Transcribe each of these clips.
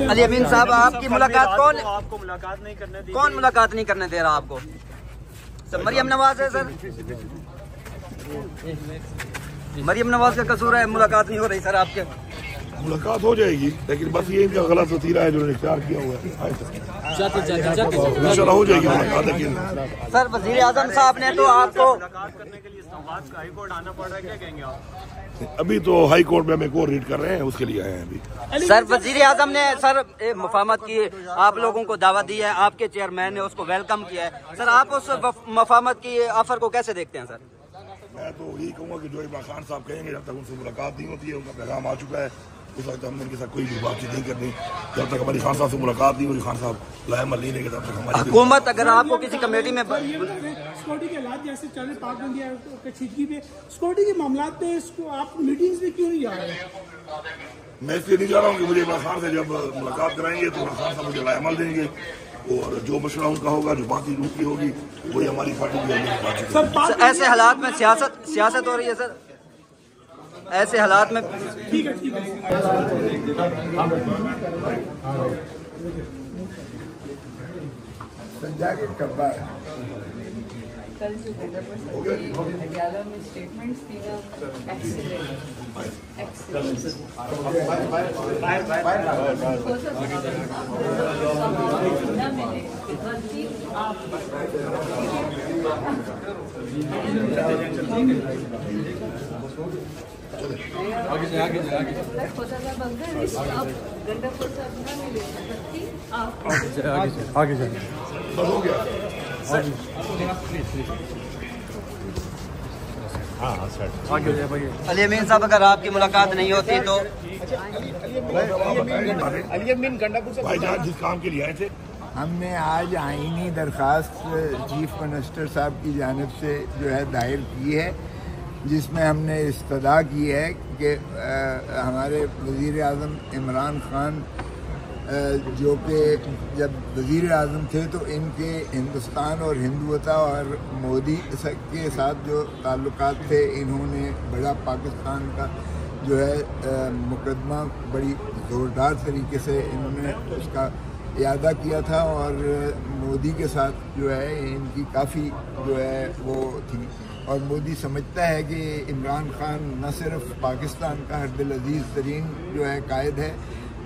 अली अमीन साहब, आपकी मुलाकात आपको मुलाकात नहीं करने दी? कौन मुलाकात नहीं करने दे रहा आपको? सर मरियम नवाज है। सर मरियम नवाज का कसूर है, मुलाकात नहीं हो रही। सर आपके मुलाकात हो जाएगी, लेकिन बस ये इनका गलत वतीरा है जो इख्तियार किया हुआ है। हो जाएगी मुलाकात। लेकिन सर वजीर आजम साहब ने तो आपको मुलाकात करने के लिए इस्लामाबाद का हाई कोर्ट आना पड़ रहा है, क्या कहेंगे आप? अभी तो हाई कोर्ट में हमें कोर्ट रीड कर रहे हैं, उसके लिए आए हैं अभी। सर वजीर आजम ने सर मफामत की, आप लोगों को दावत दी है, आपके चेयरमैन ने उसको वेलकम किया है। सर आप उस मफामत की ऑफर को कैसे देखते हैं? सर मैं तो यही कहूँगा कि जो इमरान खान साहब कहेंगे, जब तक उनसे मुलाकात नहीं होती है, उनका पैगाम आ चुका है, उस वक्त हमने उनके साथ कोई भी बातचीत नहीं करनी। जब तक हमारी खान साहब से मुलाकात नहीं हुई, खान साहब लाएमल नहीं लेंगे, तब तक हमारी हुकूमत अगर आपको किसी कमेटी में सिक्योरिटी के हालात जैसे चल रहे पाकबंदी कशीदगी पे, सिक्योरिटी के मामला पे इसको आप मीटिंग्स में क्यों नहीं जा रहे? मैं इसलिए नहीं जा रहा हूँ कि मुझे इमरान खान से जब मुलाकात कराएंगे तो इमरान खान साहब मुझे लाएमल देंगे, और जो मसला उनका होगा, जो बातचीत उनकी होगी, वही हमारी पार्टी की बातचीत। ऐसे हालात में सियासत हो रही है सर, ऐसे हालात में ठीक है कल जो हरियाणा में स्टेटमेंट्स दी अली अमीन साहब, अगर आपकी मुलाकात नहीं होती तो अली अमीन गंडापुर से भाईजान जिस काम के लिए आए थे, हमने आज आईनी दरख्वास्त चीफ मिनिस्टर साहब की जानिब से जो है दायर की है, जिसमें हमने इस्तदा की है कि हमारे वज़ीर आज़म इमरान खान जो कि जब वज़ीर आज़म थे तो इनके हिंदुस्तान और हिंदुत्व और मोदी के साथ जो ताल्लुकात थे, इन्होंने बड़ा पाकिस्तान का जो है मुकदमा बड़ी ज़ोरदार तरीके से इन्होंने उसका इयादा किया था, और मोदी के साथ जो है इनकी काफ़ी जो है वो थी। और मोदी समझता है कि इमरान खान न सिर्फ पाकिस्तान का हर दिल अजीज़ तरीन जो है कायद है,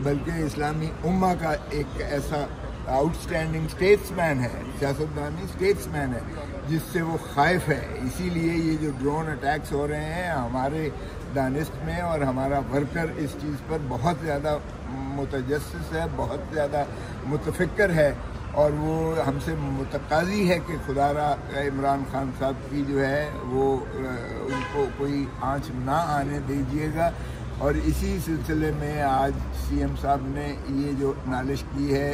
बल्कि इस्लामी उम्मा का एक ऐसा आउटस्टैंडिंग स्टेट्समैन है, सियासतदानी स्टेट्समैन है, जिससे वो खाइफ है। इसीलिए ये जो ड्रोन अटैक्स हो रहे हैं हमारे दानिश में, और हमारा वर्कर इस चीज़ पर बहुत ज़्यादा मुतजस्सिस है, बहुत ज़्यादा मुतफिक्र है, और वो हमसे मुतकाज़ी है कि खुदारा इमरान खान साहब की जो है वो उनको कोई आँच ना आने दीजिएगा। और इसी सिलसिले में आज सीएम साहब ने ये जो नालिश की है,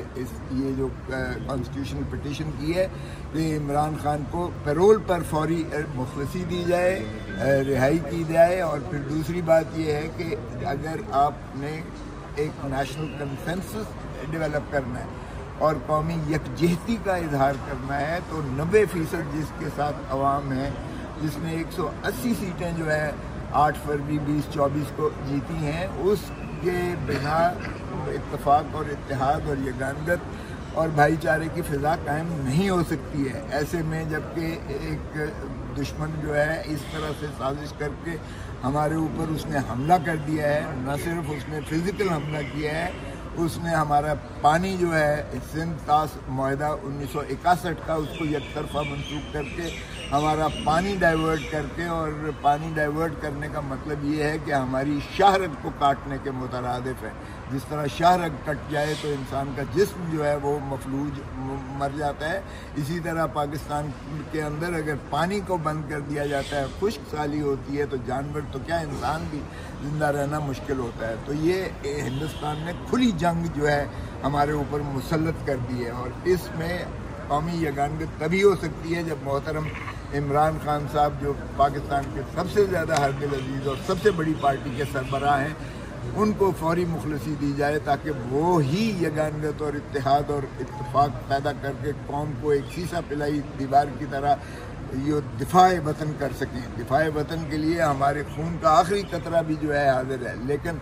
ये जो कॉन्स्टिट्यूशनल पिटीशन की है कि इमरान खान को पैरोल पर फौरी मुखलसी दी जाए, रिहाई की जाए। और फिर दूसरी बात ये है कि अगर आपने एक नेशनल कंसेंसस डेवलप करना है और कौमी यकजहती का इजहार करना है, तो 90% जिसके साथ अवाम है, जिसने 180 सीटें जो है 8 फरवरी 2024 को जीती हैं, उसके बिना इत्तेफाक और इत्तेहाद और यगानत और भाईचारे की फ़िज़ा कायम नहीं हो सकती है। ऐसे में जबकि एक दुश्मन जो है इस तरह से साजिश करके हमारे ऊपर उसने हमला कर दिया है, न सिर्फ उसने फ़िज़िकल हमला किया है, उसने हमारा पानी जो है सिंध ताश मुआहदा 1961 का उसको एक तरफा मनसूख करके हमारा पानी डाइवर्ट करके, और पानी डाइवर्ट करने का मतलब ये है कि हमारी शाहरग को काटने के मुतरादिफ है। जिस तरह शाहरग कट जाए तो इंसान का जिस्म जो है वो मफलूज मर जाता है, इसी तरह पाकिस्तान के अंदर अगर पानी को बंद कर दिया जाता है, खुश्क साली होती है, तो जानवर तो क्या इंसान भी ज़िंदा रहना मुश्किल होता है। तो ये हिंदुस्तान ने खुली जंग जो है हमारे ऊपर मुसल्लत कर दी है, और इसमें कौमी यगानत तभी हो सकती है जब मोहतरम इमरान खान साहब, जो पाकिस्तान के सबसे ज़्यादा हर दिल अजीज़ और सबसे बड़ी पार्टी के सरबराह हैं, उनको फौरी मुखलसी दी जाए ताकि वो ही यगानियत और इत्तेहाद और इत्तेफाक पैदा करके कौम को एक शीशा पिलाई दीवार की तरह ये दिफाए वतन कर सकें। दिफाए वतन के लिए हमारे खून का आखिरी कतरा भी जो है हाजिर है, लेकिन